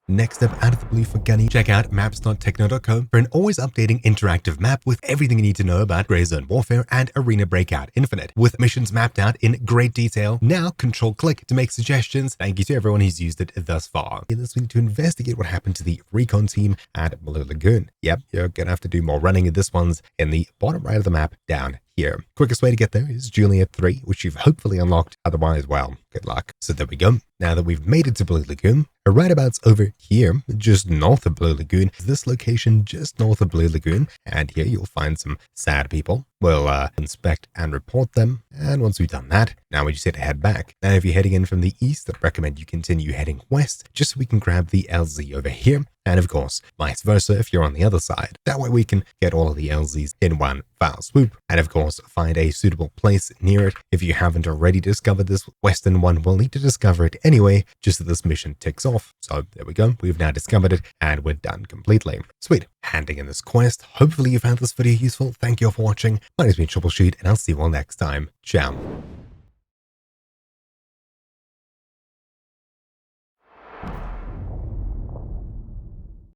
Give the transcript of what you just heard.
Next up, out of the blue for Gunny, check out maps.techno.co for an always updating interactive map with everything you need to know about Grey Zone Warfare and Arena Breakout Infinite, with missions mapped out in great detail. Now, control-click to make suggestions. Thank you to everyone who's used it thus far. In this week, to investigate what happened to the recon team at Blue Lagoon. Yep, you're gonna have to do more running. This one's in the bottom right of the map down here. Quickest way to get there is Juliet 3, which you've hopefully unlocked. Otherwise, well, good luck. So there we go. Now that we've made it to Blue Lagoon, right abouts over here, just north of Blue Lagoon, this location just north of Blue Lagoon, and here you'll find some sad people. We'll inspect and report them, and once we've done that, now we just hit to head back. Now if you're heading in from the east, I'd recommend you continue heading west, just so we can grab the LZ over here, and of course, vice versa if you're on the other side. That way we can get all of the LZs in one foul swoop, and of course, find a suitable place near it. If you haven't already discovered this western one, we'll need to discover it anyway, just so this mission ticks off. So there we go, we've now discovered it, and we're done completely. Sweet. Handing in this quest. Hopefully you found this video useful. Thank you all for watching. My name's been Troubleshoot, and I'll see you all next time. Ciao.